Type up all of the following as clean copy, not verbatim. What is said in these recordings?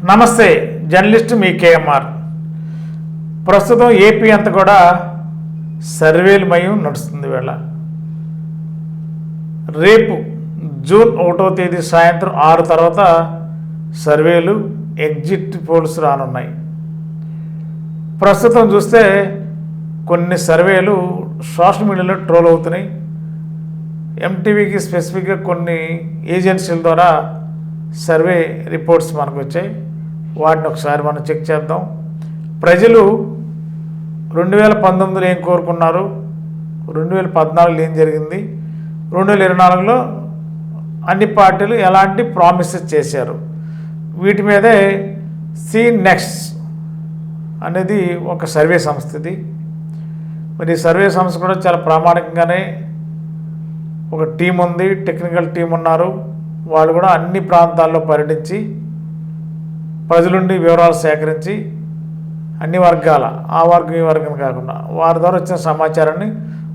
నమస్తే, జర్నలిస్ట్ మీ కేఎంఆర్. ప్రస్తుతం ఏపీ అంతా కూడా సర్వేలమయం నడుస్తుంది. వేళ రేపు జూన్ 1వ తేదీ సాయంత్రం 6 తర్వాత సర్వేలు, ఎగ్జిట్ పోల్స్ రానున్నాయి. ప్రస్తుతం చూస్తే కొన్ని సర్వేలు సోషల్ మీడియాలో ట్రోల్ అవుతున్నాయి. ఎంటీవీకి స్పెసిఫిక్గా కొన్ని ఏజెన్సీల ద్వారా సర్వే రిపోర్ట్స్ మనకు వచ్చాయి. వాటిని ఒకసారి మనం చెక్ చేద్దాం. ప్రజలు 2019లో ఏం కోరుకున్నారు, 2014లో ఏం జరిగింది, 2024లో అన్ని పార్టీలు ఎలాంటి ప్రామిసెస్ చేశారు, వీటి మీదే సీ నెక్స్ట్ అనేది ఒక సర్వే సంస్థ. ఇది మరి సర్వే సంస్థ కూడా చాలా ప్రామాణికంగానే ఒక టీం ఉంది, టెక్నికల్ టీం ఉన్నారు. వాళ్ళు కూడా అన్ని ప్రాంతాల్లో పర్యటించి ప్రజల నుండి వివరాలు సేకరించి అన్ని వర్గాల, ఆ వర్గం ఈ వర్గం కాకుండా వారి ద్వారా వచ్చిన సమాచారాన్ని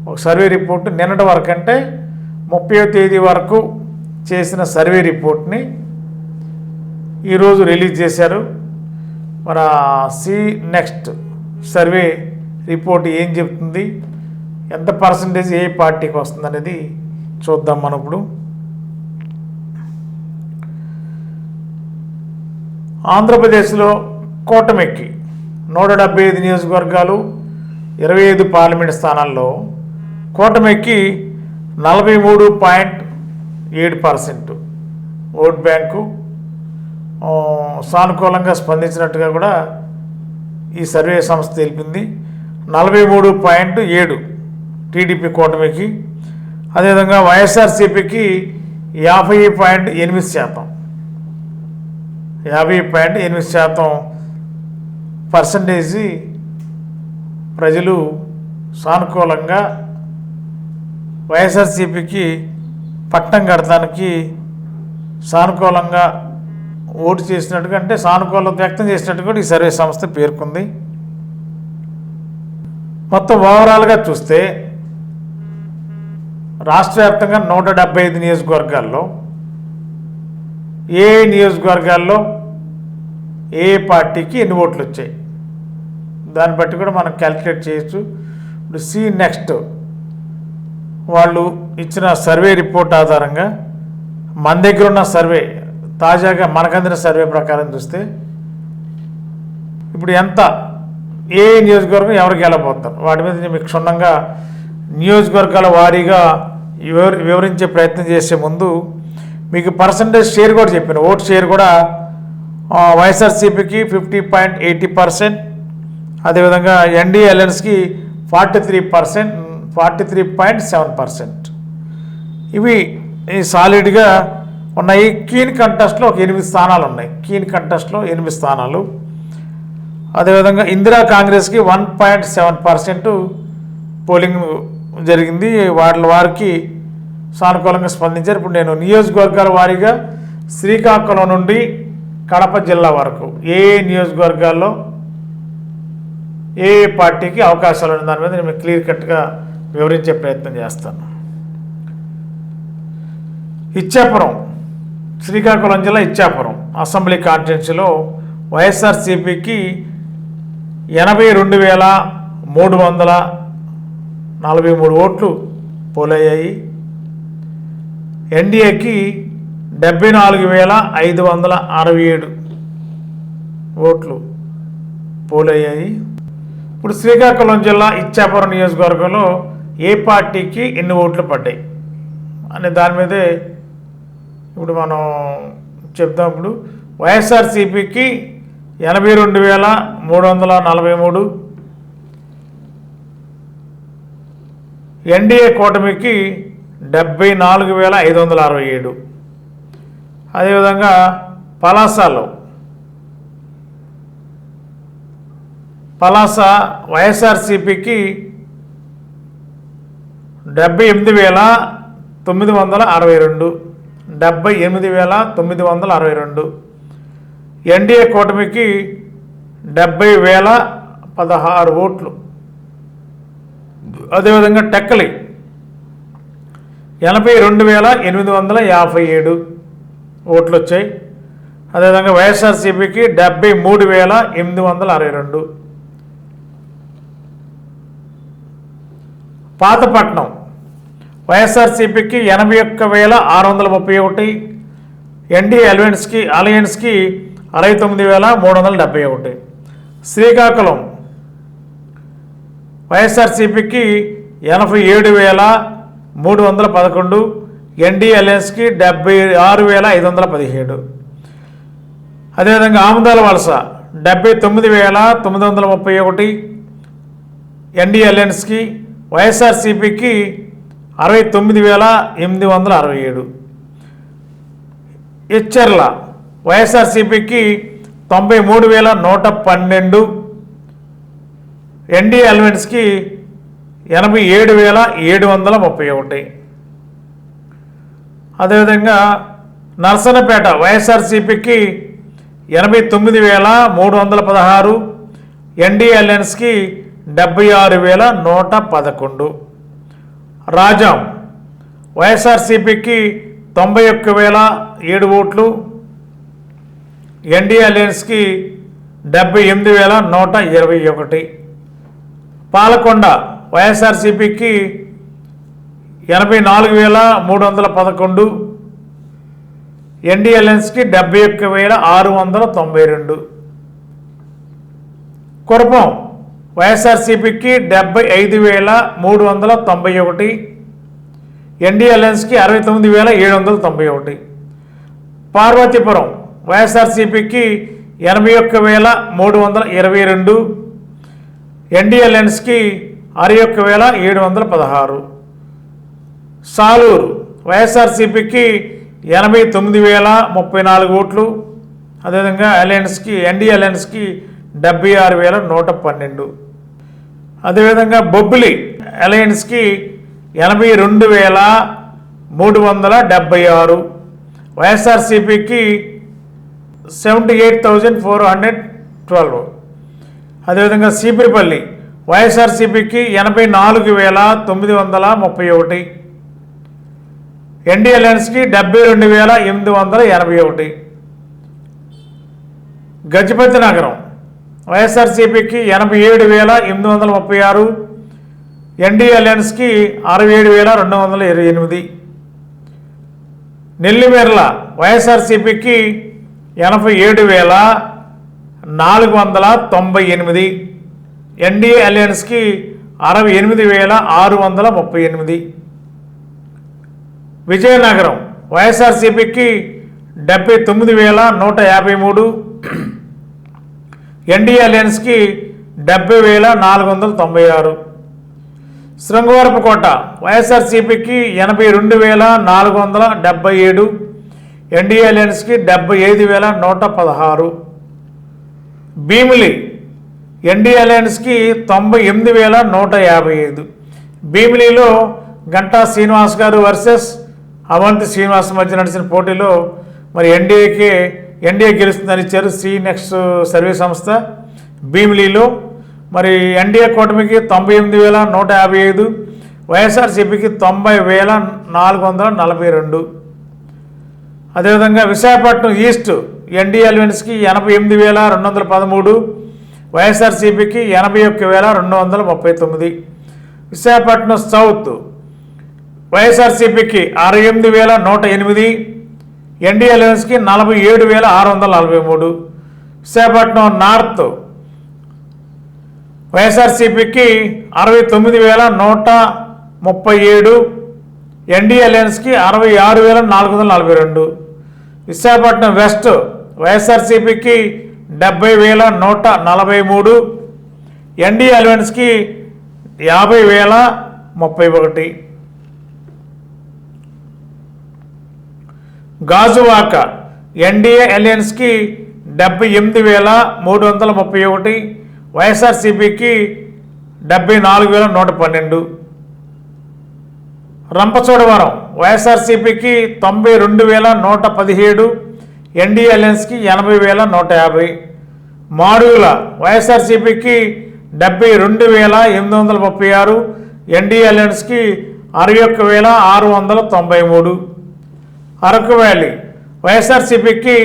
ఒక సర్వే రిపోర్ట్ నిన్నటి వరకు అంటే 30వ తేదీ వరకు చేసిన సర్వే రిపోర్ట్ని ఈరోజు రిలీజ్ చేశారు. మన సి నెక్స్ట్ సర్వే రిపోర్ట్ ఏం చెప్తుంది, ఎంత పర్సంటేజ్ ఏ పార్టీకి వస్తుంది అనేది చూద్దాం మనం ఇప్పుడు. ఆంధ్రప్రదేశ్లో కూటమికి 175 నియోజకవర్గాలు, 25 పార్లమెంట్ స్థానాల్లో కూటమికి 43.7% ఓట్ బ్యాంకు సానుకూలంగా స్పందించినట్టుగా కూడా ఈ సర్వే సంస్థ తెలిపింది. 43.7 టీడీపీ కూటమికి, అదేవిధంగా వైఎస్ఆర్సీపీకి 50.8%, 50.8% పర్సంటేజీ ప్రజలు సానుకూలంగా వైఎస్ఆర్సీపీకి పట్టం కడతానికి సానుకూలంగా ఓటు చేసినట్టుగా, అంటే సానుకూలత వ్యక్తం చేసినట్టుగా కూడా ఈ సర్వే సంస్థ పేర్కొంది. మొత్తం ఓవరాల్గా చూస్తే రాష్ట్ర వ్యాప్తంగా 175 నియోజకవర్గాల్లో ఏ నియోజకవర్గాల్లో ఏ పార్టీకి ఎన్ని ఓట్లు వచ్చాయి దాన్ని బట్టి కూడా మనం క్యాలిక్యులేట్ చేయొచ్చు. ఇప్పుడు సి నెక్స్ట్ వాళ్ళు ఇచ్చిన సర్వే రిపోర్ట్ ఆధారంగా మన దగ్గర ఉన్న సర్వే, తాజాగా మనకు అందిన సర్వే ప్రకారం చూస్తే ఇప్పుడు ఎంత ఏ నియోజకవర్గం ఎవరికి వెళ్ళబోతారు వాటి మీద నేను మీకు క్షుణ్ణంగా నియోజకవర్గాల వారీగా వివరించే ప్రయత్నం చేసే ముందు మీకు పర్సంటేజ్ షేర్ కూడా చెప్పాను. ఓట్ షేర్ కూడా వైఎస్ఆర్సీపీకి 50.80%, అదేవిధంగా ఎన్డీఏ అలయన్స్కి 43.7%. ఇవి సాలిడ్గా ఉన్నాయి. కీన్ కంటెస్ట్లో ఒక 8 స్థానాలు ఉన్నాయి. కీన్ కంటెస్ట్లో 8 స్థానాలు. అదేవిధంగా ఇందిరా కాంగ్రెస్కి 1.7% పోలింగ్ జరిగింది. వారికి సానుకూలంగా స్పందించారు. ఇప్పుడు నేను నియోజకవర్గాల వారీగా శ్రీకాకుళం నుండి కడప జిల్లా వరకు ఏ నియోజకవర్గాల్లో ఏ పార్టీకి అవకాశాలు ఉన్న దాని మీద నేను క్లియర్ కట్గా వివరించే ప్రయత్నం చేస్తాను. ఇచ్చాపురం, శ్రీకాకుళం జిల్లా ఇచ్చాపురం అసెంబ్లీ కాన్స్టిట్యున్సీలో వైఎస్ఆర్సీపీకి 82,343 ఓట్లు పోలయ్యాయి. ఎన్డీఏకి 74,567 ఓట్లు పోలయ్యాయి. ఇప్పుడు శ్రీకాకుళం జిల్లా ఇచ్చాపురం నియోజకవర్గంలో ఏ పార్టీకి ఎన్ని ఓట్లు పడ్డాయి అనే దాని మీదే ఇప్పుడు మనం చెప్తాం. ఇప్పుడు వైఎస్ఆర్సీపీకి 82,343, ఎన్డీఏ కూటమికి 74,567. అదేవిధంగా పలాస వైఎస్ఆర్సీపీకి 78,962, 78,962. ఎన్డీఏ కూటమికి 70,016 ఓట్లు. అదేవిధంగా టెక్కలి 82,857 ఓట్లు వచ్చాయి. అదేవిధంగా వైఎస్ఆర్సీపీకి 73,862. పాతపట్నం వైఎస్ఆర్సీపీకి 81,631, ఎన్డీఏ అలయన్స్కి 69,371. శ్రీకాకుళం వైఎస్ఆర్సీపీకి 87,311, ఎన్డీఏ అలయన్స్కి 76,517. అదేవిధంగా ఆముదాల వలస 79,931, ఎన్డీఏ అలయన్స్కి, వైఎస్ఆర్సీపీకి 69,867. ఇచ్చర్ల వైఎస్ఆర్సీపీకి 93,112, ఎన్డీఏ అలయన్స్కి 87,731. అదేవిధంగా నర్సన్నపేట వైఎస్ఆర్సీపీకి 89,316, ఎన్డీఏ అలయన్స్కి 76,111. రాజాం వైఎస్ఆర్సీపీకి 91,007 ఓట్లు, ఎన్డీఏ అలయన్స్కి 78,121. పాలకొండ వైఎస్ఆర్సీపీకి 84,311, ఎన్డీఏ అలయన్స్కి 71,692. కురపం వైఎస్ఆర్సీపీకి 75,391, ఎన్డీఏ అలయన్స్కి 69,791. పార్వతీపురం వైఎస్ఆర్సీపీకి 81,322, ఎన్డీఏ అలయన్స్కి 61,716. సాలూరు వైఎస్ఆర్సీపీకి 89,034 ఓట్లు, అదేవిధంగా ఎన్డీఏ అలయన్స్కి 76,112. అదేవిధంగా బొబ్బిలి అలయన్స్కి 82,376, వైఎస్ఆర్సీపీకి 78,412. అదేవిధంగా సీపిరిపల్లి వైఎస్ఆర్సీపీకి 84,931, ఎన్డీఏ అలయన్స్కి 72,881. గజపతి నగరం వైఎస్ఆర్సీపీకి 87,836, ఎన్డీఏ అలయన్స్కి 67,228. నెల్లిమేర్ల వైఎస్ఆర్సీపీకి 87,498, ఎన్డీఏ అలయన్స్కి 68,638. విజయనగరం వైఎస్ఆర్సీపీకి 79,153, ఎన్డీఏ అలయన్స్కి 70,496. శృంగవరపుకోట వైఎస్ఆర్సీపీకి 82,477, ఎన్డీఏ అలయన్స్కి 75,116. భీమిలి ఎన్డీఏ అలయన్స్కి 98,155. భీమిలిలో గంటా శ్రీనివాస్ గారు వర్సెస్ అవంతి శ్రీనివాస్ మధ్య నడిచిన పోటీలో మరి ఎన్డీఏ గెలుస్తుందని ఇచ్చారు సి నెక్స్ట్ సర్వే సంస్థ. భీమిలిలో మరి ఎన్డీఏ కూటమికి 98,155, వైఎస్ఆర్సీపీకి 90,442. అదేవిధంగా విశాఖపట్నం ఈస్ట్ ఎన్డీఏ అలయన్స్కి 88,213, వైఎస్ఆర్సీపీకి 81,239. విశాఖపట్నం సౌత్ వైఎస్ఆర్సీపీకి 68,108, ఎన్డీఏ అలయన్స్కి 47,643. విశాఖపట్నం నార్త్ వైఎస్ఆర్సీపీకి 69,137, ఎన్డీఏ అలయన్స్కి 66,442. విశాఖపట్నం వెస్ట్ వైఎస్ఆర్సీపీకి 70,143, ఎన్డీఏ అలయన్స్కి 50,031. గాజువాక ఎన్డీఏ అలయన్స్కి 78,331, వైఎస్ఆర్సీపీకి 74,112. రంపచోడవరం వైఎస్ఆర్సీపీకి 92,117, ఎన్డీఏ అలయన్స్కి 80,150. మాడుగుల వైఎస్ఆర్సీపీకి 72,836, ఎన్డీఏ అలయన్స్కి 61,693. అరకు వ్యాలీ వైఎస్ఆర్సీపీకి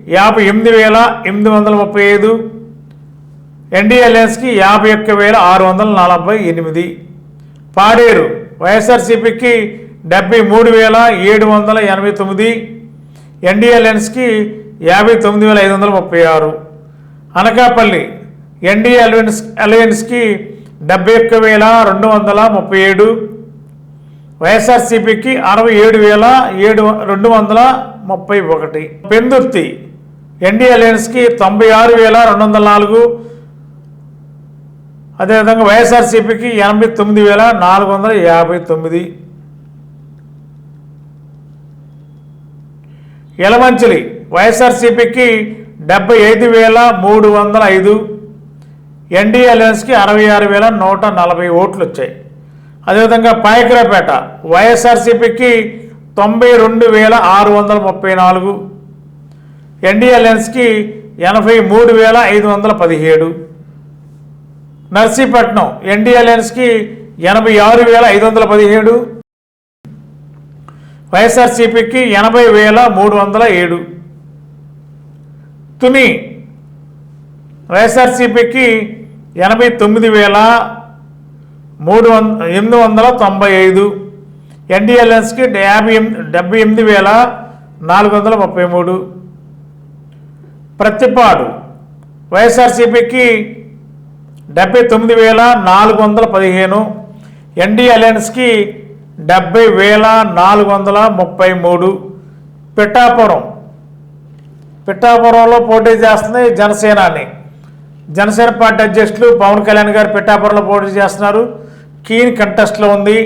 58,835, ఎన్డీఏ అలయన్స్కి 51,648. పాడేరు వైఎస్ఆర్సీపీకి 73,789, ఎన్డీఏ అలయన్స్కి 59,536. అనకాపల్లి ఎన్డీఏ అలయన్స్కి 71,237, వైఎస్ఆర్సీపీకి 67,231. పెందుర్తి ఎన్డీఏ అలయన్స్కి 96,204, అదేవిధంగా వైఎస్ఆర్సీపీకి 89,459. యలమంచిలి వైఎస్ఆర్సీపీకి 75,305, ఎన్డీఏ అలయన్స్కి 66,140 ఓట్లు వచ్చాయి. అదేవిధంగా పాయకరాపేట వైఎస్ఆర్సీపీకి 92,634, ఎన్డీఏ అలయన్స్కి 83,517. నర్సీపట్నం ఎన్డీఏ అలయన్స్కి 86,517, వైఎస్ఆర్సీపీకి 80,307. తుని వైఎస్ఆర్సీపీకి 89,895, ఎన్డీఏ అలయన్స్కి 78,433. ప్రత్తిపాడు వైఎస్ఆర్సీపీకి 79,415, ఎన్డీఏ అలయన్స్కి 70,433. పిఠాపురంలో పోటీ చేస్తుంది జనసేన పార్టీ అధ్యక్షులు పవన్ కళ్యాణ్ గారు పిఠాపురంలో పోటీ చేస్తున్నారు. కీన్ కంటెస్ట్లో ఉంది.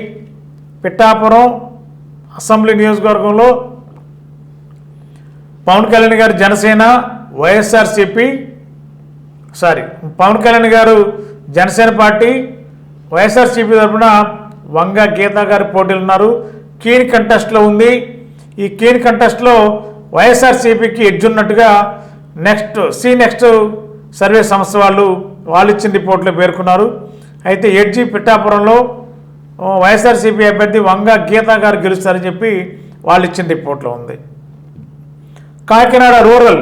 పిఠాపురం అసెంబ్లీ నియోజకవర్గంలో పవన్ కళ్యాణ్ గారు జనసేన, పవన్ కళ్యాణ్ గారు జనసేన పార్టీ, వైఎస్ఆర్సీపీ తరఫున వంగ గీత గారి పోటీలు ఉన్నారు. కీన్ కంటెస్ట్లో ఉంది. ఈ కీన్ కంటెస్ట్లో వైఎస్ఆర్సీపీకి ఎడ్జ్ ఉన్నట్టుగా నెక్స్ట్ సర్వే సంస్థ వాళ్ళు ఇచ్చిన రిపోర్ట్లో పేర్కొన్నారు. అయితే ఎడ్జి పిఠాపురంలో వైఎస్ఆర్సీపీ అభ్యర్థి వంగ గీత గారు గెలుస్తారని చెప్పి వాళ్ళు ఇచ్చిన రిపోర్ట్లో ఉంది. Kakinada rural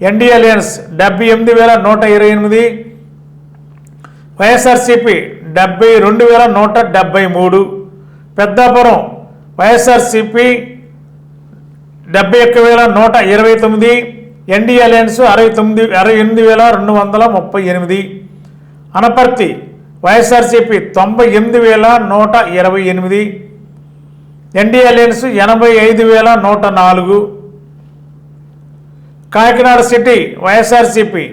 NDA alliance 78,128, YSRCP 72,173. Peddapuram YSRCP 71,129, NDA alliance 68,238. Anaparthi YSRCP 98,128, NDA alliance 85,104. Kakinada city YSRCP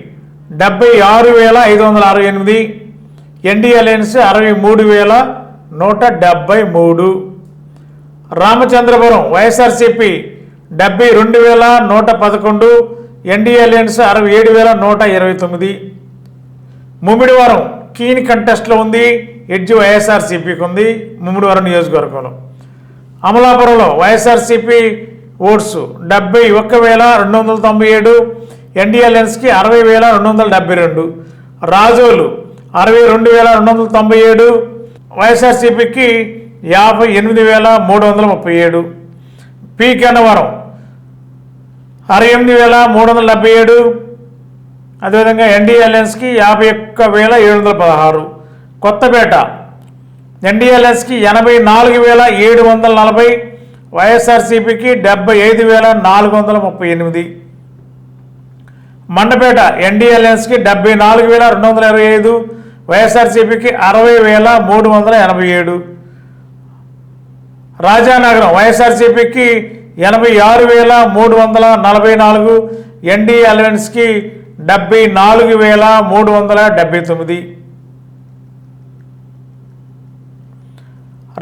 76,568, NDA alliance 63,173. Ramachandrapuram YSRCP 72,111, NDA alliance 67,129. Mummidivaram keen కంటెస్ట్లో ఉంది. ఎడ్జ్ వైఎస్ఆర్సీపీకి ఉంది ముమ్మిడివరం నియోజకవర్గంలో. అమలాపురంలో వైఎస్ఆర్సీపీ ఓట్స్ 71,297, ఎన్డీఏ అలయన్స్కి 60,272. రాజోలు 62,297, వైఎస్ఆర్సీపీకి 58,337. పి గన్నవరం 68,377, అదేవిధంగా ఎన్డీఏ అలయన్స్కి 51,716. కొత్తపేట ఎన్డీఏ అలయన్స్కి 84,740, వైఎస్ఆర్సీపీకి 75,438. మండపేట ఎన్డీఏ అలయన్స్కి 74,225, వైఎస్ఆర్సీపీకి 60,387. రాజానగరం వైఎస్ఆర్సీపీకి 86,344, ఎన్డీఏ అలయన్స్కి 74,379.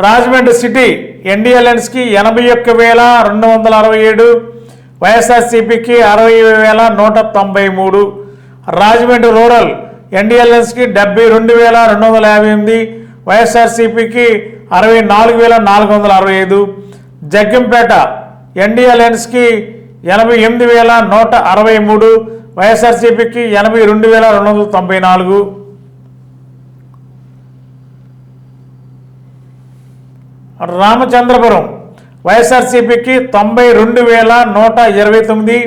రాజమండ్రి సిటీ ఎన్డీఏ అలయన్స్కి 81,267, వైఎస్ఆర్సీపీకి 60,193. రాజమండ్రి రూరల్ ఎన్డీఏ అలయన్స్కి 72,258, వైఎస్ఆర్సీపీకి 64,465. జగ్గంపేట ఎన్డీఏ అలయన్స్కి 88,163, వైఎస్ఆర్సీపీకి 82,294. రామచంద్రపురం వైఎస్ఆర్సీపీకి 92,129,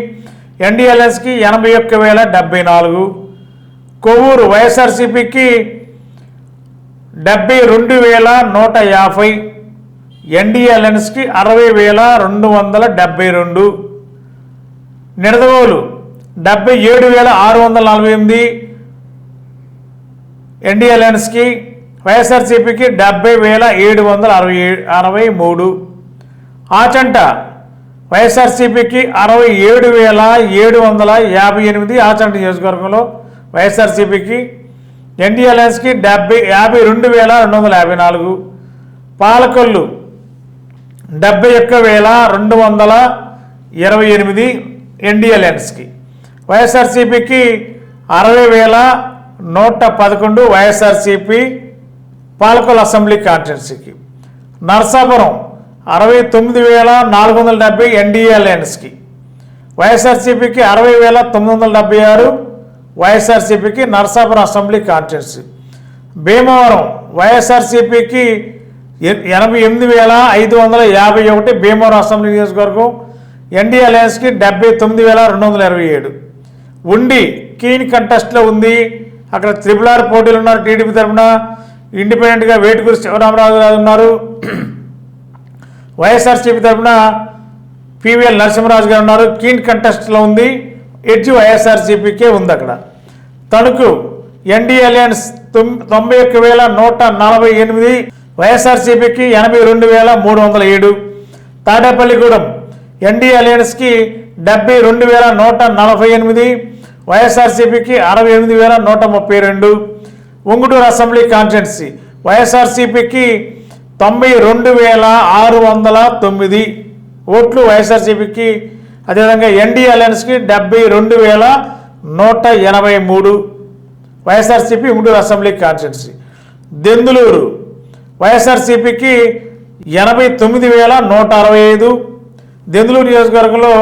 ఎన్డీఏ అలయన్స్కి 81,074. కొవ్వూరు వైఎస్ఆర్సీపీకి 72,150. ఎన్డీఏ అలయన్స్కి 60,272. నిడదవోలు 77,648. ఎన్డీఏ అలయన్స్కి. వైఎస్ఆర్సీపీకి 70,763. ఆచంట వైఎస్ఆర్సీపీకి 67,758. ఆచంట నియోజకవర్గంలో వైఎస్ఆర్సీపీకి. ఎన్డీఏ అలయన్స్కి 52,254. పాలకొల్లు 71,228. ఎన్డీఏ అలయన్స్కి. వైఎస్ఆర్సీపీకి 60,111. వైఎస్ఆర్సీపీ పాలకొల్లు అసెంబ్లీ కాన్స్టిట్యున్సీకి. నర్సాపురం 69,470. ఎన్డీఏ అలయన్స్కి. వైఎస్ఆర్సీపీకి 60,976. వైఎస్ఆర్సీపీకి నర్సాపురం అసెంబ్లీ కాన్స్టిట్యున్సీ. భీమవరం వైఎస్ఆర్సీపీకి 88,551. భీమవరం అసెంబ్లీ నియోజకవర్గం. ఎన్డీఏ అలయన్స్కి 79,227. ఉండి కీన్ కంటెస్ట్లో ఉంది. అక్కడ RRR పోటీలు ఉన్నారు. టీడీపీ తరఫున ఇండిపెండెంట్గా వేటుకూరి శివరామరాజు గారు ఉన్నారు. వైఎస్ఆర్సీపీ తరఫున PVL నరసింహరాజు గారు ఉన్నారు. కీన్ కంటెస్ట్లో ఉంది. ఎడ్జ్ వైఎస్ఆర్సీపీకే ఉంది అక్కడ. Tanuku NDA alliance 91,148. వైఎస్ఆర్సీపీకి 82,307. తాడేపల్లిగూడెం ఎన్డీఏ అలయన్స్కి 72,148. వైఎస్ఆర్సీపీకి 68,132. ఉంగుటూరు అసెంబ్లీ కాన్స్టిట్యున్సీ వైఎస్ఆర్సీపీకి 92,609 ఓట్లు వైఎస్ఆర్సీపీకి. అదేవిధంగా ఎన్డీఏ అలయన్స్కి 72,183. YSRCP Unguturu assembly constituency. Denduluru వైఎస్ఆర్సీపీకి 89,165. దెందులూరు నియోజకవర్గంలో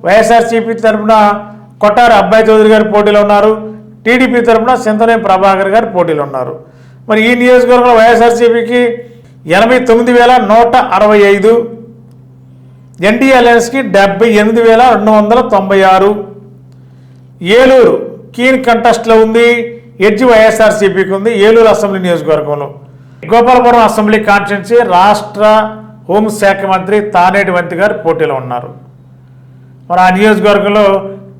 వైఎస్ఆర్సీపీ తరఫున కొట్టారి అబ్బాయి చౌదరి గారు పోటీలో ఉన్నారు. టీడీపీ తరఫున సింతనేని ప్రభాకర్ గారు పోటీలో ఉన్నారు. మరి ఈ నియోజకవర్గంలో వైఎస్ఆర్సీపీకి 89,165. ఎన్డీఏ అలయన్స్కి 78,296. ఏలూరు కీన్ కంటెస్ట్లో ఉంది. ఎడ్జ్ వైఎస్ఆర్సీపీకి ఉంది. ఏలూరు అసెంబ్లీ నియోజకవర్గంలో. గోపాలపురం అసెంబ్లీ కాన్స్టిట్యున్సీ రాష్ట్ర హోంశాఖ మంత్రి తానేటి వంతి గారు పోటీలో ఉన్నారు. మరి ఆ నియోజకవర్గంలో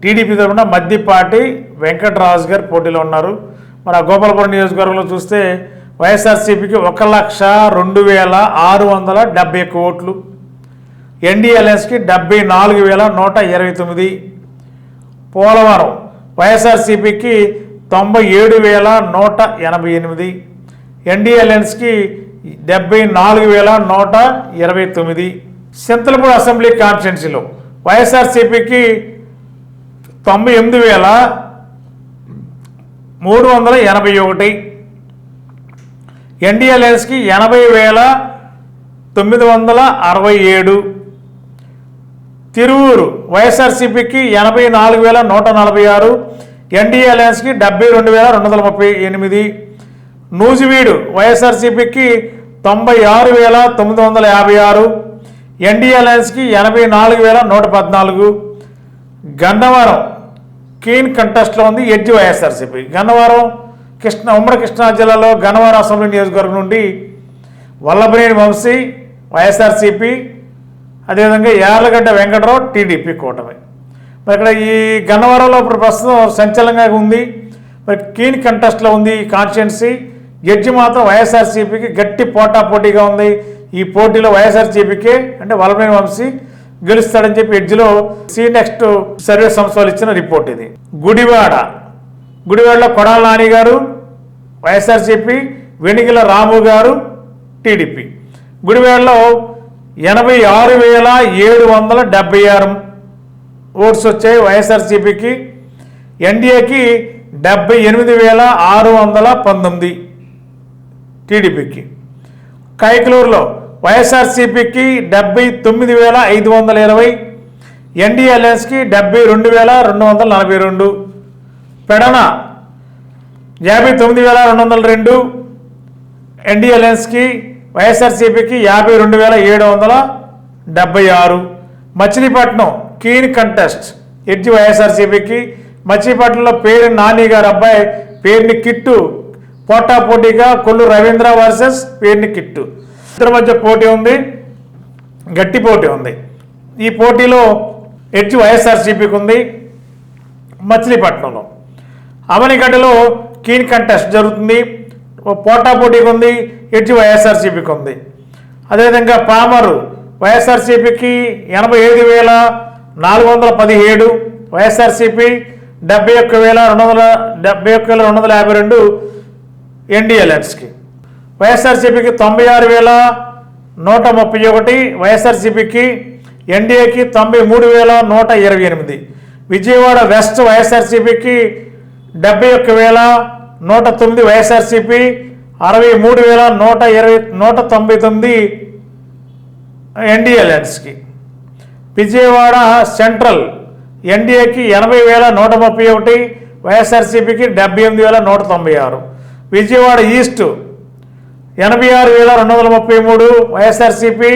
టీడీపీ తరఫున మద్దిపాటి వెంకటరాజు గారు పోటీలో ఉన్నారు. మరి ఆ గోపాలపురం నియోజకవర్గంలో చూస్తే వైఎస్ఆర్సీపీకి 1,02,671 ఓట్లు. ఎన్డీఏ అలయన్స్కి 74,129. పోలవరం వైఎస్ఆర్సీపీకి 97,188. ఎన్డీఏ అలయన్స్కి 74,129. సింతలపూడి అసెంబ్లీ కాన్స్టిట్యున్సీలో వైఎస్ఆర్సీపీకి 98,381. ఎన్డీఏ అలయన్స్కి 80,967. తిరువూరు వైఎస్ఆర్సీపీకి 84,146. ఎన్డీఏ అలయన్స్కి 72,238. నూజివీడు వైఎస్ఆర్సీపీకి 96,956. ఎన్డీఏ అలయన్స్కి 84,114. గన్నవరం కీన్ కంటెస్ట్లో ఉంది. ఎడ్జ్ వైఎస్ఆర్సీపీ. గన్నవరం ఉమ్మడి కృష్ణా జిల్లాలో గన్నవరం అసెంబ్లీ నియోజకవర్గం నుండి వల్లభనేని వంశీ వైఎస్ఆర్సీపీ, అదేవిధంగా యార్లగడ్డ వెంకటరావు టీడీపీ కూటమి. మరి ఇక్కడ ఈ గన్నవరంలో ఇప్పుడు ప్రస్తుతం సంచలనంగా ఉంది. మరి కీన్ కంటెస్ట్లో ఉంది ఈ కాన్స్టిట్యున్సీ. ఎడ్జ్ మాత్రం వైఎస్ఆర్సీపీకి గట్టి పోటాపోటీగా ఉంది. ఈ పోటీలో వైఎస్ఆర్సీపీకే అంటే వల్లభనేని వంశీ గెలుస్తాడని చెప్పి ఎడ్జ్లో నెక్స్ట్ సర్వే సంస్థలు ఇచ్చిన రిపోర్ట్ ఇది. గుడివాడలో కొడాల నాని గారు వైఎస్ఆర్సీపీ, వెనిగిల రాము గారు టీడీపీ. గుడివాడలో 86,776 ఓట్స్ వచ్చాయి వైఎస్ఆర్సీపీకి. ఎన్డీఏకి 78,619 టీడీపీకి. కైకలూరులో వైఎస్ఆర్సీపీకి 79,520. ఎన్డీఏ అలయన్స్కి 72,242. పెడన 59,202. ఎన్డీఏ అలయన్స్కి. వైఎస్ఆర్సీపీకి 52,776. మచిలీపట్నం కీన్ కంటెస్ట్ ఎడ్జి వైఎస్ఆర్సీపీకి. మచిలీపట్నంలో పేరు నాని గారు అబ్బాయి పేరుని కిట్టు పోటాపోటీగా కొల్లు రవీంద్ర వర్సెస్ పేరుని కిట్టు ఇద్దరి మధ్య పోటీ ఉంది, గట్టి పోటీ ఉంది. ఈ పోటీలో ఎడ్జి వైఎస్ఆర్సీపీకి ఉంది. మచిలీపట్నంలో అవనిగడ్డలో కీన్ కంటెస్ట్ జరుగుతుంది, పోటాపోటీకి ఉంది, ఎడ్జి వైఎస్ఆర్సీపీకి ఉంది. అదేవిధంగా పామరు వైఎస్ఆర్సీపీకి 87,417, వైఎస్ఆర్సీపీ 71,252 ఎన్డీఎల్ఎన్స్కి. వైఎస్ఆర్సీపీకి 96,131, వైఎస్ఆర్సీపీకి, ఎన్డీఏకి 93,128. విజయవాడ వెస్ట్ వైఎస్ఆర్సీపీకి 71,109, వైఎస్ఆర్సీపీ 63,199 ఎన్డీఎల్ఎన్స్కి. విజయవాడ సెంట్రల్ ఎన్డీఏకి 80,131, వైఎస్ఆర్సీపీకి 78,196. విజయవాడ ఈస్ట్ 86,233, వైఎస్ఆర్సీపీ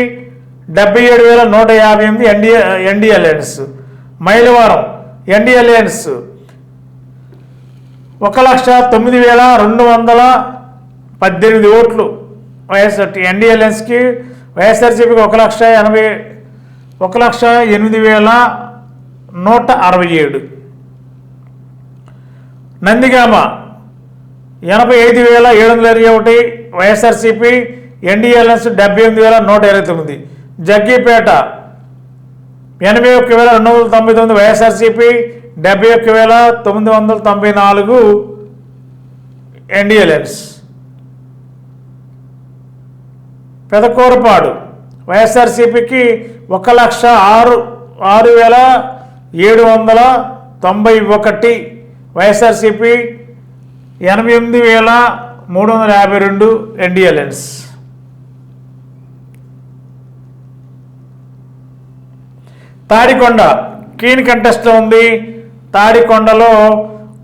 77,158 ఎన్డీఎల్ఎన్స్. మైలవరం ఎన్డీఎల్ఎన్స్ 1,09,218 ఓట్లు వైఎస్ఆర్ ఎన్డీఎల్ఎన్స్కి. వైఎస్ఆర్సీపీకి 1,08,167. నందిగామ 85,721, వైఎస్ఆర్సీపీ, ఎన్డీఎల్ఎన్స్ 78,129. జగ్గీపేట 81,299, వైఎస్ఆర్సీపీ, 71,994 ఎన్డీఎల్ఎన్స్. పెదకూరపాడు వైఎస్ఆర్సీపీకి 1,06,791, వైఎస్ఆర్సీపీ 88,352 ఎన్డీఎల్ఎన్స్. తాడికొండ కీన్ కంటెస్ట్లో ఉంది. తాడికొండలో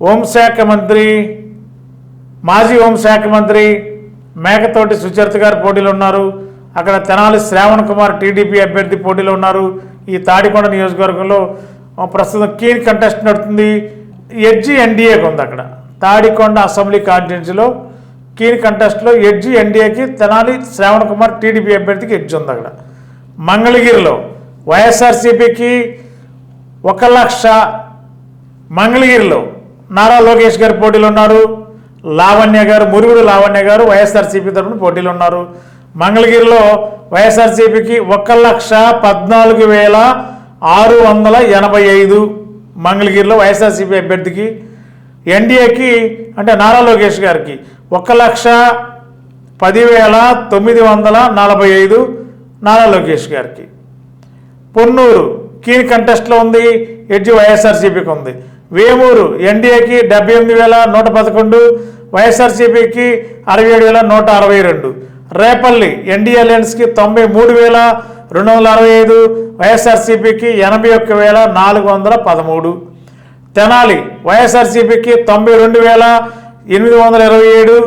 హోంశాఖ మంత్రి, మాజీ హోంశాఖ మంత్రి మేకతోటి సుచరిత గారు పోటీలో ఉన్నారు. అక్కడ తెనాలి శ్రావణ్ కుమార్ టీడీపీ అభ్యర్థి పోటీలో ఉన్నారు. ఈ తాడికొండ నియోజకవర్గంలో ప్రస్తుతం కీన్ కంటెస్ట్ నడుతుంది. ఎడ్జి ఎన్డీఏకి ఉంది. అక్కడ తాడికొండ అసెంబ్లీ కాన్స్టిట్యున్సీలో కీన్ కంటెస్ట్లో ఎడ్జి ఎన్డీఏకి, తెనాలి శ్రావణ్ కుమార్ టీడీపీ అభ్యర్థికి ఎడ్జి ఉంది. అక్కడ మంగళగిరిలో వైఎస్ఆర్సీపీకి 1,00,000, మంగళగిరిలో నారా లోకేష్ గారు పోటీలో ఉన్నారు. లావణ్య గారు, మురుగుడు లావణ్య గారు వైఎస్ఆర్సీపీ తరఫున పోటీలో ఉన్నారు. మంగళగిరిలో వైఎస్ఆర్సీపీకి 1,14,685 మంగళగిరిలో వైఎస్ఆర్సీపీ అభ్యర్థికి. ఎన్డీఏకి అంటే నారా లోకేష్ గారికి 1,10,945 నారా లోకేష్ గారికి. పొన్నూరు కీన్ కంటెస్ట్లో ఉంది. ఎడ్జి వైఎస్ఆర్సీపీకి ఉంది. వేమూరు ఎన్డీఏకి 78,111, వైఎస్ఆర్సీపీకి 67,162. రేపల్లి ఎన్డీఎల్ఎన్స్కి 93,265, వైఎస్ఆర్సీపీకి 81,413. తెనాలి వైఎస్ఆర్సీపీకి 92,827,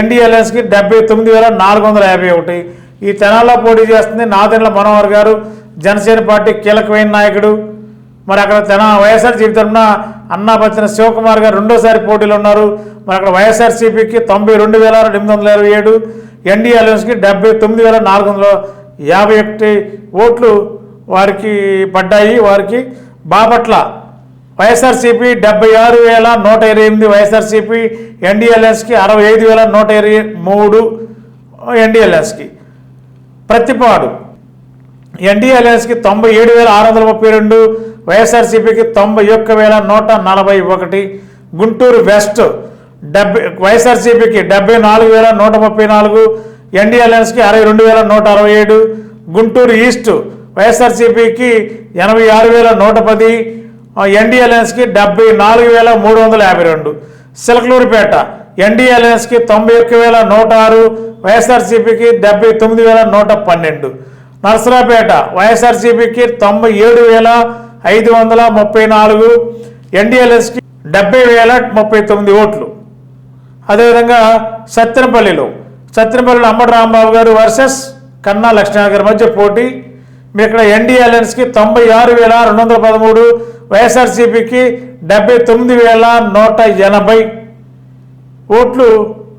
ఎన్డీఎల్ఎన్స్కి 79,451. ఈ తెనాల్లో పోటీ చేస్తుంది నాదెండ్ల మనోహర్ గారు, జనసేన పార్టీ కీలకమైన నాయకుడు. మరి అక్కడ వైఎస్ఆర్సీపీ తరఫున అన్నాబత్తిన శివకుమార్ గారు రెండోసారి పోటీలో ఉన్నారు. మరి అక్కడ వైఎస్ఆర్సీపీకి 92,827, ఎన్డీఎల్ఎన్స్కి 79,451 ఓట్లు వారికి పడ్డాయి. వారికి బాపట్ల వైఎస్ఆర్సీపీ 76,128, వైఎస్ఆర్సీపీ, ఎన్డీఎల్ఎన్స్కి 65,123 ఎన్డీఎల్ఎన్స్కి. ప్రతిపాడు ఎన్డీఎల్ఎన్స్కి 97,632, వైఎస్ఆర్సీపీకి 91,141. గుంటూరు వెస్ట్ వైఎస్ఆర్సీపీకి 74,134, ఎన్డీఎల్ఎన్స్కి 62,167. గుంటూరు ఈస్ట్ వైఎస్ఆర్సీపీకి 86,110, ఎన్డీఎల్ఎన్స్కి 74,352. సిలకలూరిపేట ఎన్డీఎల్ఎన్స్కి 91,106, వైఎస్ఆర్సీపీకి 79,112. నర్సరాపేట వైఎస్ఆర్సీపీకి 97,534, ఎన్డీఎల్ఎస్కి 70,039 ఓట్లు. అదేవిధంగా సత్తెనపల్లిలో అమ్మడి రాంబాబు గారు వర్సెస్ కన్నా లక్ష్మణ గారి మధ్య పోటీ. మీ ఇక్కడ ఎన్డీఎల్ఎన్స్కి 96,213, వైఎస్ఆర్సీపీకి 79,180 ఓట్లు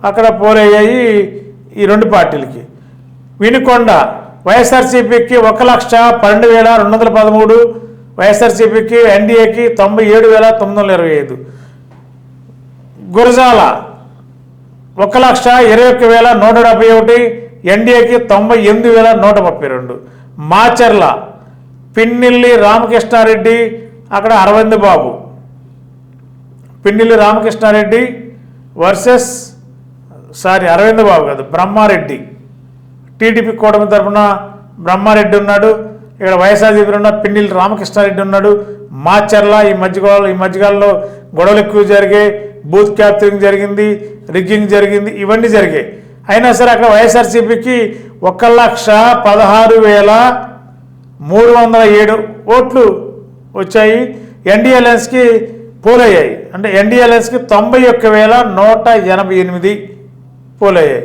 అక్కడ పోలయ్యాయి ఈ రెండు పార్టీలకి. వినుకొండ వైఎస్ఆర్సీపీకి 1,12,213, వైఎస్ఆర్సీపీకి ఎన్డీఏకి 97,925. గురజాల 1,21,171, ఎన్డీఏకి 98,132. మాచర్ల పిన్నెల్లి రామకృష్ణారెడ్డి అక్కడ అరవింద్ బాబు, పిన్నెల్లి రామకృష్ణారెడ్డి వర్సెస్ అరవింద్ బాబు కాదు బ్రహ్మారెడ్డి. టీడీపీ కూటమి తరఫున బ్రహ్మారెడ్డి ఉన్నాడు, ఇక్కడ వైఎస్ఆర్సీపీ ఉన్న పిన్నెల్లి రామకృష్ణారెడ్డి ఉన్నాడు. మాచర్ల ఈ మధ్యకాలంలో గొడవలు ఎక్కువ జరిగాయి, బూత్ క్యాప్చరింగ్ జరిగింది, రిగ్గింగ్ జరిగింది, ఇవన్నీ జరిగాయి. అయినా సరే అక్కడ వైఎస్ఆర్సీపీకి 1,16,307 ఓట్లు వచ్చాయి. ఎన్డీఏ అలయన్స్కి పోలయ్యాయి, అంటే ఎన్డీఏ అలయన్స్కి 91,188 పోలయ్యాయి.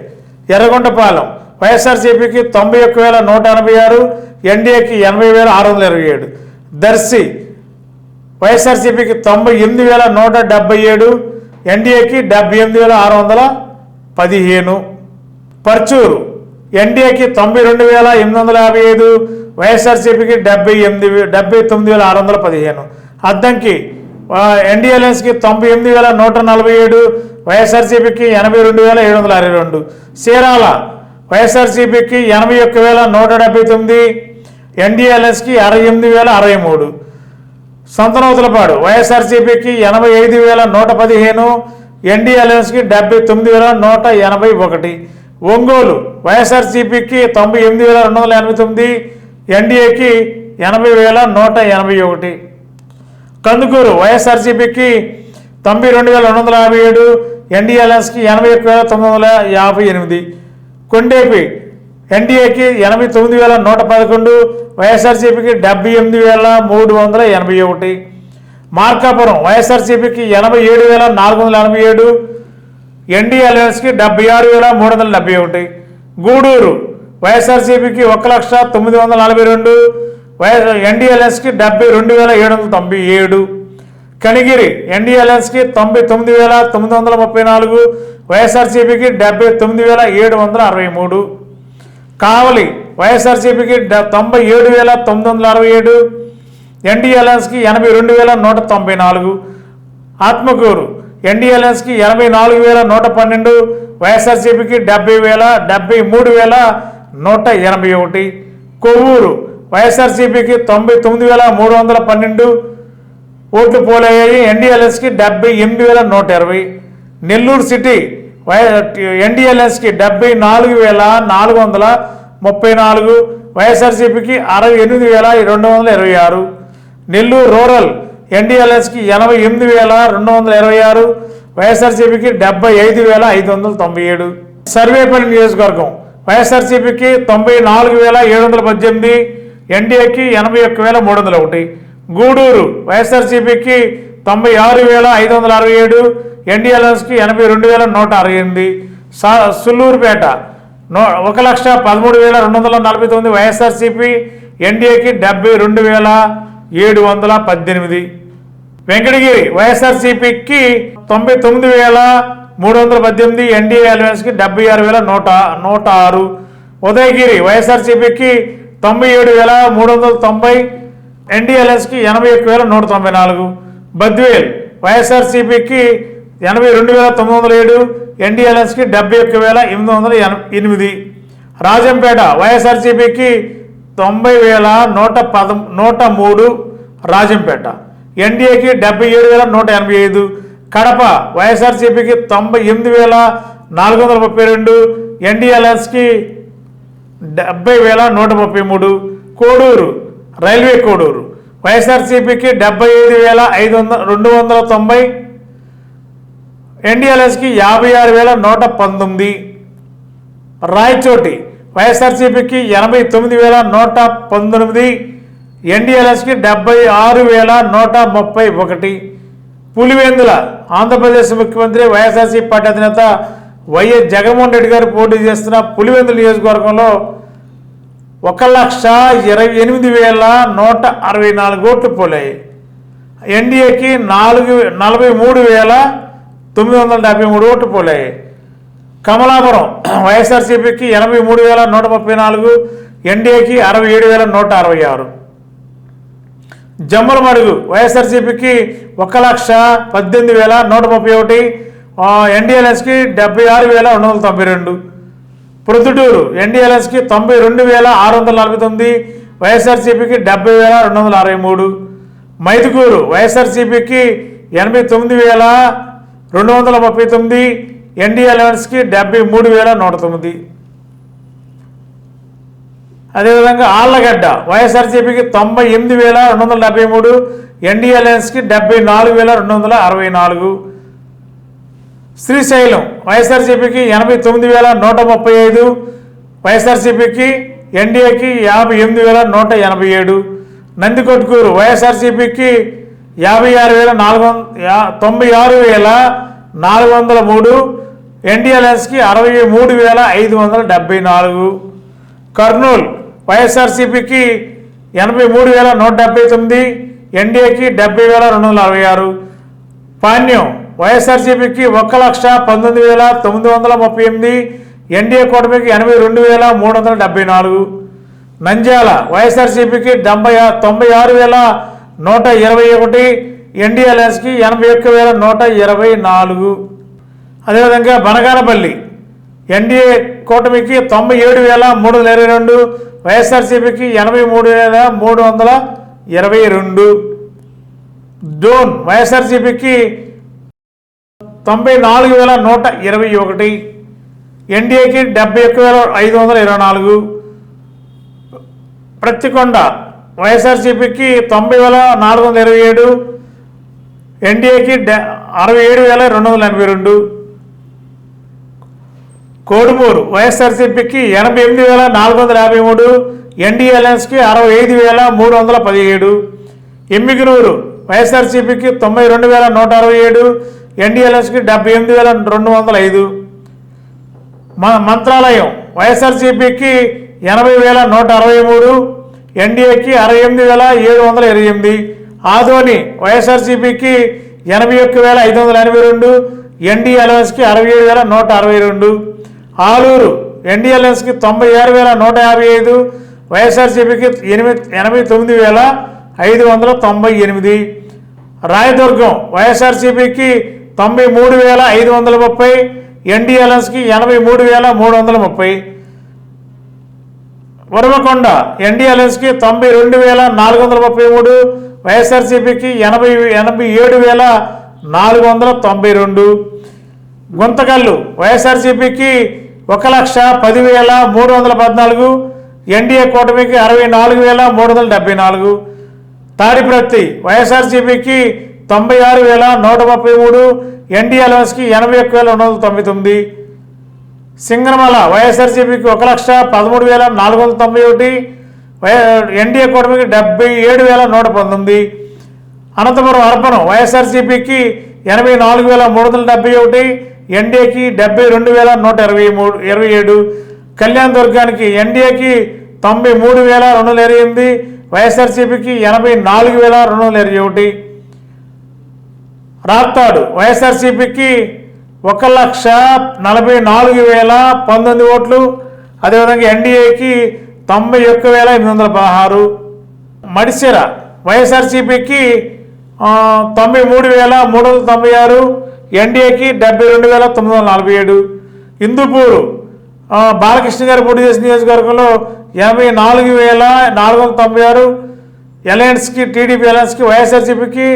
ఎర్రగొండపాలెం వైఎస్ఆర్సీపీకి 91,186, ఎన్డీఏకి 80,627. దర్శి వైఎస్ఆర్సీపీకి 98,177, ఎన్డీఏకి 78,615. పర్చూరు ఎన్డీఏకి 92,855, వైఎస్ఆర్సీపీకి 79,615. అద్దంకి ఎన్డీఏ అలయన్స్కి 98,147, వైఎస్ఆర్సీపీకి 82,762. చీరాల వైఎస్ఆర్సీపీకి 81,179, ఎన్డీఏ అలయన్స్కి 68,063. సంతనూతలపాడు వైఎస్ఆర్సీపీకి 85,115, ఎన్డీఏ అలయన్స్కి 79,181. ఒంగోలు వైఎస్ఆర్సీపీకి 98,289, ఎన్డీఏకి 80,181. కందుకూరు వైఎస్ఆర్సీపీకి 92,257, ఎన్డీఏ అలయన్స్కి 81,958. కొండేపి ఎన్డీఏకి 89,111, వైఎస్ఆర్సీపీకి 78,381. మార్కాపురం వైఎస్ఆర్సీపీకి 87,487, ఎన్డీఏ అలయన్స్కి 76,371. గూడూరు వైఎస్ఆర్సీపీకి 1,09,42, ఎన్డీఏ అలయన్స్కి 72,797. కనిగిరి ఎన్డీఏ అలయన్స్కి 99,934, వైఎస్ఆర్సీపీకి 79,763. కావలి వైఎస్ఆర్సీపీకి 97,967, ఎన్డీఏ అలయన్స్కి 82,194. ఆత్మకూరు ఎన్డీఏ అలయన్స్కి 84,112, వైఎస్ఆర్సీపీకి 73,181. కొవ్వూరు వైఎస్ఆర్సీపీకి 99,312 ఓట్లు పోలయ్యాయి, ఎన్డీఏ అలయన్స్కి 78,120. నెల్లూరు సిటీ ఎన్డీఏ అలయన్స్కి 74,434, వైఎస్ఆర్సీపీకి 68,226. నెల్లూరు రూరల్ ఎన్డీఏ అలయన్స్కి 88,226, వైఎస్ఆర్సీపీకి 75,597. సర్వేపల్లి నియోజకవర్గం వైఎస్ఆర్సీపీకి 94,718, ఎన్డీఏకి 81,301. గూడూరు వైఎస్ఆర్సీపీకి 96,567, ఎన్డీఏ అలయన్స్కి 82,168. సుల్లూరుపేట 1,13,249, వైఎస్ఆర్సీపీ, ఎన్డీఏకి 72,718. వెంకటగిరి వైఎస్ఆర్సీపీకి 99,318, ఎన్డీఏ అలయన్స్కి 76,106. ఉదయగిరి వైఎస్ఆర్సీపీకి 97,390, ఎన్డీఏ అలయన్స్కి 81,194. బద్వేల్ వైఎస్ఆర్సీపీకి 82,907, ఎన్డీఏ అలయన్స్కి 71,808. రాజంపేట వైఎస్ఆర్సీపీకి 90,103, రాజంపేట, ఎన్డీఏకి 77,185. కడప వైఎస్ఆర్సీపీకి 98,432, ఎన్డీఏ అలయన్స్కి 70,133. కోడూరు రైల్వే కోడూరు వైఎస్ఆర్సీపీకి 75,290, ఎన్డీఏ అలయన్స్కి 56,119. రాయచోటి వైఎస్ఆర్సీపీకి 89,119, ఎన్డీఏ అలయన్స్కి 76,131. పులివెందుల ఆంధ్రప్రదేశ్ ముఖ్యమంత్రి వైఎస్ఆర్సీపీ పార్టీ అధినేత వైఎస్ జగన్మోహన్ రెడ్డి గారు పోటీ చేస్తున్న పులివెందుల నియోజకవర్గంలో 1,28,164 ఓట్లు పోలాయి. ఎన్డీఏకి 43,973 ఓట్లు పోలాయి. కమలాపురం వైఎస్ఆర్సీపీకి 83,134, ఎన్డీఏకి 67,166. జమ్మలమడుగు వైఎస్ఆర్సీపీకి 1,18,131, ఎన్డీఎల్ఎస్కి 76,292. ప్రొద్దుటూరు ఎన్డీఎల్ఎస్కి 92,649, వైఎస్ఆర్సీపీకి 70,263. మైదుకూరు వైఎస్ఆర్సీపీకి 89,239, ఎన్డీఎల్ఎస్కి 73,109. అదేవిధంగా ఆళ్లగడ్డ వైఎస్ఆర్సీపీకి 98,273, ఎన్డీఎల్ఎస్కి 74,264. శ్రీశైలం వైఎస్ఆర్సీపీకి 89,135, వైఎస్ఆర్సీపీకి, ఎన్డీఏకి 58,187. నందికొట్కూరు వైఎస్ఆర్సీపీకి 96,403, ఎన్డీఎల్ఎస్కి 63,574. కర్నూలు వైఎస్ఆర్సీపీకి 83,179, ఎన్డీఏకి 70,266. పాణ్యం వైఎస్ఆర్సీపీకి 1,19,938, ఎన్డీఏ కూటమికి 82,374. నంద్యాల వైఎస్ఆర్సీపీకి 96,121, ఎన్డీఎల్ఎస్కి 81,124. అదేవిధంగా బనగానపల్లి ఎన్డీఏ కూటమికి 97,322, వైఎస్ఆర్సీపీకి 83,322. డోన్ వైఎస్ఆర్సీపీకి 94,121, ఎన్డీఏకి 71,524. ప్రత్తికొండ వైఎస్ఆర్సీపీకి 90,427, ఎన్డీఏకి 67,282. కోడుమూరు వైఎస్ఆర్సీపీకి 88,453, ఎన్డీఎల్ఎస్కి 65,317. ఎమ్మిగనూరు వైఎస్ఆర్సీపీకి 92,167, ఎన్డీఎల్ఎస్కి 78,205. మంత్రాలయం వైఎస్ఆర్సీపీకి 80,163, ఎన్డీఏకి 68,728. ఆదోని వైఎస్ఆర్సీపీకి 81,582, ఎన్డీఎల్ఎస్కి 67,162. ఆలూరు ఎన్డీఎల్ఎస్కి 96,155, వైఎస్ఆర్సీపీకి 89,598. రాయదుర్గం వైఎస్ఆర్సీపీకి 93,530, ఎన్డీఎల్ఎస్కి 83,330. వరవకొండ ఎన్డీఎల్ఎస్కి 92,433, వైఎస్ఆర్సీపీకి 87,492. గుంతకల్లు వైఎస్ఆర్సీపీకి 1,10,314, ఎన్డీఏ కూటమికి 64,374. తాడిప్రత్తి వైఎస్ఆర్సీపీకి 96,133, ఎన్డీఎల్ఎస్కి 81,299. సింగనమల వైఎస్ఆర్సీపీకి 1,13,491, ఎన్డీఏ కూటమికి 77,119. అనంతపురం అర్పణం వైఎస్ఆర్సీపీకి 84,371, ఎన్డీఏకి 72,127. కళ్యాణ దుర్గానికి ఎన్డీఏకి 93,228, వైఎస్ఆర్సీపీకి 84,221. రాప్తాడు వైఎస్ఆర్సీపీకి 1,44,019 ఓట్లు, అదేవిధంగా ఎన్డీఏకి 91,816. మడిసిర వైఎస్ఆర్సీపీకి 93,396, ఎన్డీఏకి 72,947. హిందూపూరు బాలకృష్ణ గారు పోటీ చేసిన నియోజకవర్గంలో 84,496, ఎలయన్స్కి, టీడీపీ ఎలయన్స్కి, వైఎస్ఆర్సీపీకి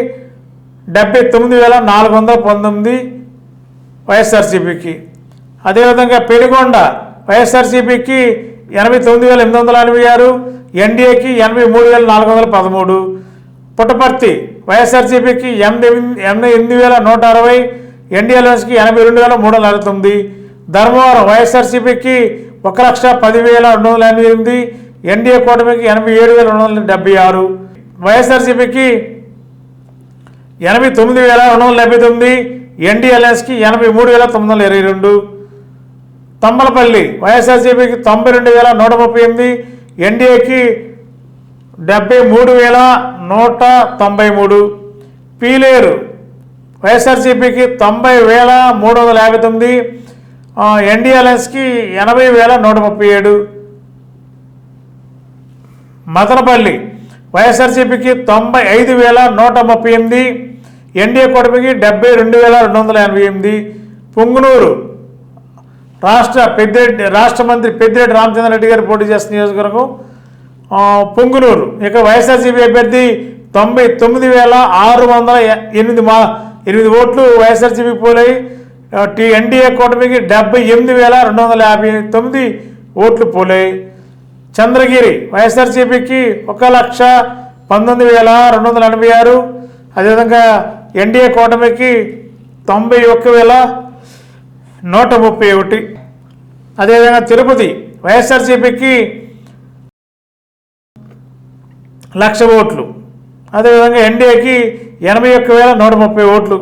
79,419 వైఎస్ఆర్సీపీకి. అదేవిధంగా పెనుగొండ వైఎస్ఆర్సీపీకి 89,886, ఎన్డీఏకి 83,413. పుట్టపర్తి వైఎస్ఆర్సీపీకి 88,160, ఎన్డీఎల్ఎస్కి 82,369. ధర్మవరం వైఎస్ఆర్సీపీకి 1,10,288, ఎన్డీఏ కూటమికి 87,276. వైఎస్ఆర్సీపీకి 89,279, ఎన్డీఎల్ఎస్కి 83,922. తంబలపల్లి వైఎస్ఆర్సీపీకి 92,138, ఎన్డీఏకి 73,193. పీలేరు వైఎస్ఆర్సీపీకి 90,359, ఎన్డీఏ అలయన్స్కి 80,137. మదనపల్లి వైఎస్ఆర్సీపీకి 95,138, ఎన్డీఏ కూటమికి 72,288. పుంగునూరు రాష్ట్ర మంత్రి పెద్దిరెడ్డి రామచంద్రారెడ్డి గారు పోటీ చేస్తున్న నియోజకవర్గం పుంగునూరు. ఇక వైఎస్ఆర్సీపీ అభ్యర్థి 99,608 ఓట్లు వైఎస్ఆర్సీపీ పోలాయి. ఎన్డీఏ కూటమికి 78,259 ఓట్లు పోలాయి. చంద్రగిరి వైఎస్ఆర్సీపీకి 1,19,286, అదేవిధంగా ఎన్డీఏ కూటమికి 91,131. అదేవిధంగా తిరుపతి వైఎస్ఆర్సీపీకి 1,00,000 ఓట్లు, అదేవిధంగా ఎన్డీఏకి 81,130 ఓట్లు.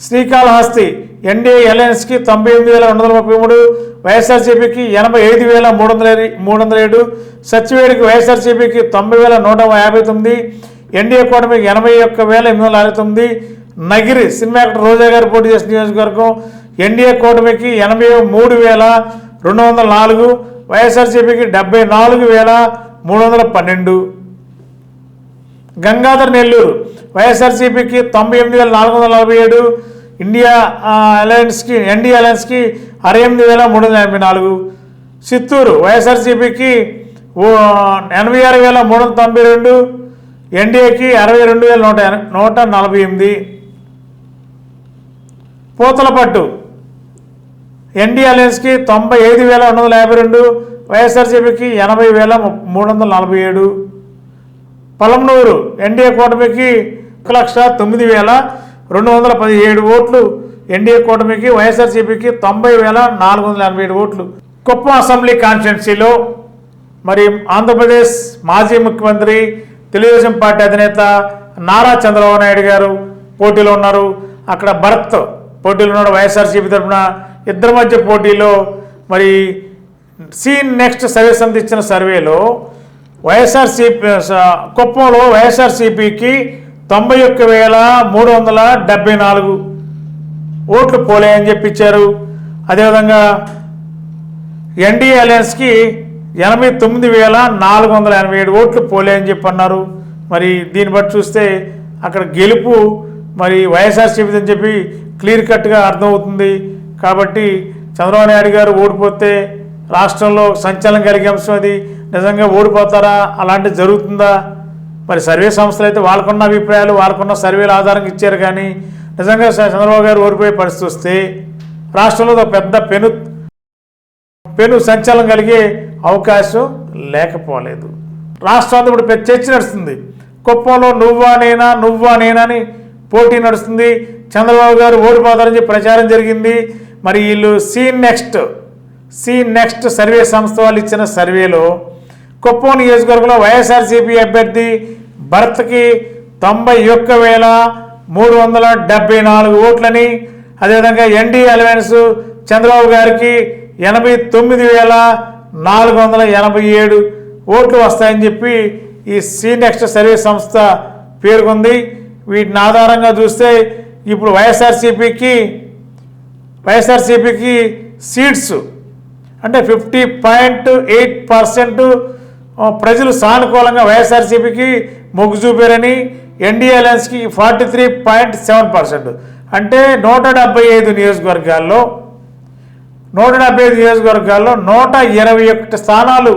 శ్రీకాళహస్తి ఎన్డీఏ అలయన్స్కి 98,233, వైఎస్ఆర్సీపీకి 85,307. సచివేడికి వైఎస్ఆర్సీపీకి 90,159, ఎన్డీఏ కూటమికి 81,869. నగిరి సినిమా యాక్టర్ రోజా గారు పోటీ చేసిన నియోజకవర్గం ఎన్డీఏ కూటమికి 83,204, వైఎస్ఆర్సీపీకి 74,312. గంగాధర్ నెల్లూరు వైఎస్ఆర్సీపీకి 98,447, ఎన్డీఏ అలయన్స్కి 68,384. చిత్తూరు వైఎస్ఆర్సీపీకి 86,392, ఎన్డీఏకి 62,148. పూతలపట్టు ఎన్డీఏ అలయన్స్కి 95,252, వైఎస్ఆర్సీపీకి 80,347. పలమనూరు ఎన్డీఏ కూటమికి 1,09,217 ఓట్లు, ఎన్డీఏ కూటమికి వైఎస్ఆర్సీపీకి 90,487 ఓట్లు. కుప్పం అసెంబ్లీ కాన్స్టిట్యున్సీలో మరి ఆంధ్రప్రదేశ్ మాజీ ముఖ్యమంత్రి తెలుగుదేశం పార్టీ అధినేత నారా చంద్రబాబు నాయుడు గారు పోటీలో ఉన్నారు. అక్కడ భరత్ పోటీలో ఉన్నాడు వైఎస్ఆర్సీపీ తరఫున. ఇద్దరి మధ్య పోటీలో మరి సీన్ నెక్స్ట్ సర్వే సమితి ఇచ్చిన సర్వేలో వైఎస్ఆర్సీపీ కుప్పంలో వైఎస్ఆర్సీపీకి 91,374 ఓట్లు పోలేయని చెప్పించారు. అదేవిధంగా ఎన్డీఏ అలయన్స్కి 89,487 ఓట్లు పోలేయని చెప్పి అన్నారు. మరి దీన్ని బట్టి చూస్తే అక్కడ గెలుపు మరి వైఎస్ఆర్సీపీ అని చెప్పి క్లియర్ కట్గా అర్థమవుతుంది. కాబట్టి చంద్రబాబు నాయుడు గారు ఓడిపోతే రాష్ట్రంలో సంచలనం కలిగే అంశం అది. నిజంగా ఓడిపోతారా, అలాంటివి జరుగుతుందా? మరి సర్వే సంస్థలు అయితే వాళ్ళకున్న అభిప్రాయాలు వాళ్ళకున్న సర్వేల ఆధారంగా ఇచ్చారు. కానీ నిజంగా చంద్రబాబు గారు ఓడిపోయే పరిస్థితి వస్తే రాష్ట్రంలో ఒక పెద్ద పెను సంచలనం కలిగే అవకాశం లేకపోలేదు. రాష్ట్రం అంతా ఇప్పుడు చర్చ నడుస్తుంది. కుప్పంలో నువ్వా నేనా అని పోటీ నడుస్తుంది. చంద్రబాబు గారు ఓడిపోతారని చెప్పి ప్రచారం జరిగింది. మరి వీళ్ళు సీన్ నెక్స్ట్ సర్వే సంస్థ వాళ్ళు ఇచ్చిన సర్వేలో కుప్పం నియోజకవర్గంలో వైఎస్ఆర్సీపీ అభ్యర్థి భరత్కి 91,374 ఓట్లని, అదేవిధంగా ఎన్డీఏ అలయన్స్ చంద్రబాబు గారికి 89,487 ఓట్లు వస్తాయని చెప్పి ఈ సీ నెక్స్ట్ సర్వే సంస్థ పేర్కొంది. వీటిని ఆధారంగా చూస్తే ఇప్పుడు వైఎస్ఆర్సీపీకి సీట్స్ అంటే 50.8% ప్రజలు సానుకూలంగా వైఎస్ఆర్సీపీకి మొగ్గు చూపారని, ఎన్డీఏ అలయన్స్కి 43.7%. అంటే 175 నియోజకవర్గాల్లో 121 స్థానాలు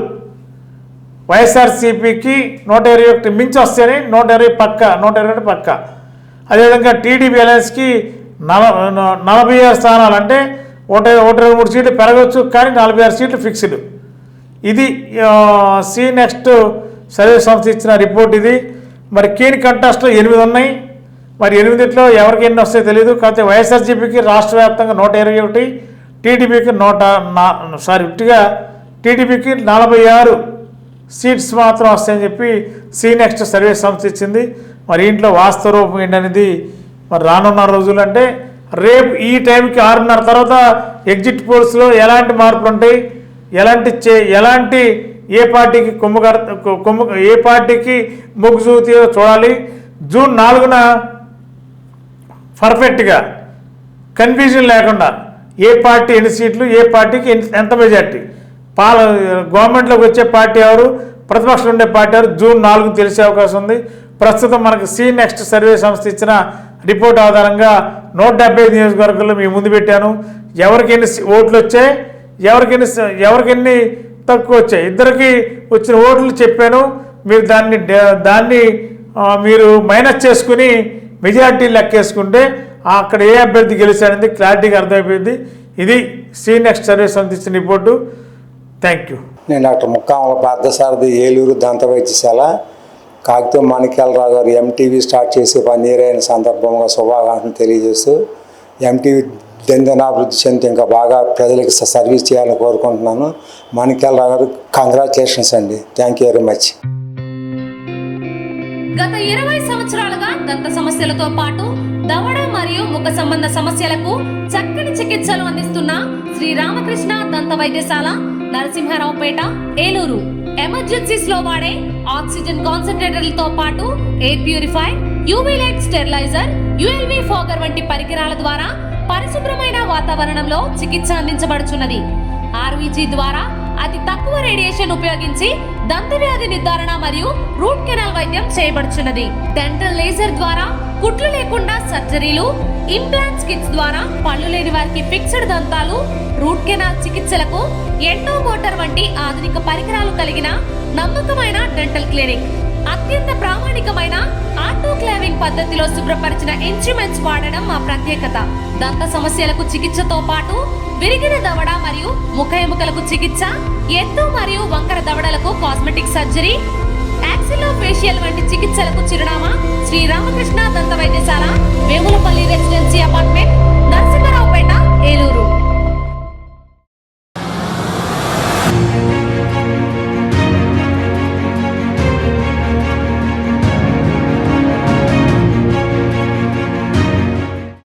వైఎస్ఆర్సీపీకి 121 మించి వస్తేనే 121 పక్క. అదేవిధంగా టీడీపీ అలయన్స్కి 46 స్థానాలు, అంటే 123 సీట్లు పెరగవచ్చు, కానీ 46 సీట్లు ఫిక్స్డ్. ఇది సీ నెక్స్ట్ సర్వే సంస్థ ఇచ్చిన రిపోర్ట్ ఇది. మరి కీన్ కంటెస్ట్లో 8 ఉన్నాయి. మరి 8లో ఎవరికి ఎన్ని వస్తాయో తెలియదు. కాకపోతే వైఎస్ఆర్సీపీకి రాష్ట్ర వ్యాప్తంగా 121, టీడీపీకి టీడీపీకి 46 సీట్స్ మాత్రం వస్తాయని చెప్పి సీ నెక్స్ట్ సర్వే సంస్థ ఇచ్చింది. మరి ఇంట్లో వాస్తవ రూపం ఏంటనేది మరి రానున్న రోజులు, అంటే రేపు ఈ టైంకి 6:30 తర్వాత ఎగ్జిట్ పోల్స్లో ఎలాంటి మార్పులు ఉంటాయి, ఎలాంటి ఏ పార్టీకి ఏ పార్టీకి మొగ్గు చూపుతాయో చూడాలి. జూన్ 4న పర్ఫెక్ట్గా కన్ఫ్యూజన్ లేకుండా ఏ పార్టీ ఎన్ని సీట్లు, ఏ పార్టీకి ఎంత మెజార్టీ, గవర్నమెంట్లోకి వచ్చే పార్టీ ఎవరు, ప్రతిపక్షంలో ఉండే పార్టీ ఎవరు జూన్ 4 తెలిసే అవకాశం ఉంది. ప్రస్తుతం మనకు నెక్స్ట్ సర్వే సంస్థ ఇచ్చిన రిపోర్ట్ ఆధారంగా 175 నియోజకవర్గాల్లో మీ ముందు పెట్టాను. ఎవరికి ఎన్ని ఓట్లు వచ్చాయి, ఎవరికెన్ని తక్కువ వచ్చాయి, ఇద్దరికి వచ్చిన ఓట్లు చెప్పాను. మీరు దాన్ని మీరు మైనస్ చేసుకుని మెజారిటీ లెక్కేసుకుంటే అక్కడ ఏ అభ్యర్థి గెలిచాడనేది క్లారిటీగా అర్థమైపోయింది. ఇది నెక్స్ట్ సర్వే సంస్థ ఇచ్చిన రిపోర్టు. Thank you. నేను డాక్టర్ ముక్కాముల పార్థసారథి, ఏలూరు దంత వైద్యశాల. కాగితం మాణిక్యాలరావు గారు ఎంటీవీ స్టార్ట్ చేసి 1 year అయిన సందర్భంగా శుభాకాంక్షలు తెలియజేస్తూ ఎంటీవీ దినదినాభివృద్ధి చెంది ఇంకా బాగా ప్రజలకు సర్వీస్ చేయాలని కోరుకుంటున్నాను. మాణిక్యాలరావు గారు కంగ్రాచులేషన్స్ అండి. Thank you very much. గత 20 సంవత్సరాలుగా దంత సమస్యలతో పాటు దవడ మరియు ముఖ సంబంధ సమస్యలకు చక్కని చికిత్సలు అందిస్తున్న శ్రీ రామకృష్ణ దంత వైద్యశాల, నరసింహారావుపేట, ఏలూరు. ఎమర్జెన్సీస్ లో వాడే ఆక్సిజన్ కాన్సంట్రేటర్లతో పాటు air purify, UV light steriliser, ULV fogger వంటి పరికరాల ద్వారా పరిశుభ్రమైన వాతావరణంలో చికిత్స అందించబడుచున్నది. ఆర్వీజీ ద్వారా అతి తక్కువ రేడియేషన్ ఉపయోగించి దంత వ్యాధి నిర్ధారణ మరియు రూట్ కెనాల్ వైద్యం చేయబడుచున్నది. డెంటల్ లేజర్ ద్వారా కుట్లు లేకుండా సర్జరీలు, ఇంప్లాంట్స్ కిట్స్ ద్వారా పళ్ళు లేని వారికి ఫిక్స్డ్ దంతాలు, రూట్ కెనాల్ చికిత్సలకు ఎండో మోటార్ వంటి ఆధునిక పరికరాలు కలిగిన నమ్మకమైన డెంటల్ క్లినిక్. అత్యంత ప్రామాణికమైన ఆటోక్లావింగ్ పద్ధతిలో శుభ్రపరిచిన ఇన్స్ట్రుమెంట్స్ వాడడం మా ప్రత్యేకత. దంత సమస్యలకు చికిత్సతో పాటు విరిగిన దవడ మరియు ముఖ ఎముకలకు చికిత్స, ఎత్తు మరియు వంకర దవడలకు కాస్మెటిక్ సర్జరీ, యాక్సిలోఫేషియల్ వంటి చికిత్సలకు చిరునామా శ్రీ రామకృష్ణ దంత వైద్యశాల, వేములపల్లి రెసిడెన్సీ అపార్ట్మెంట్,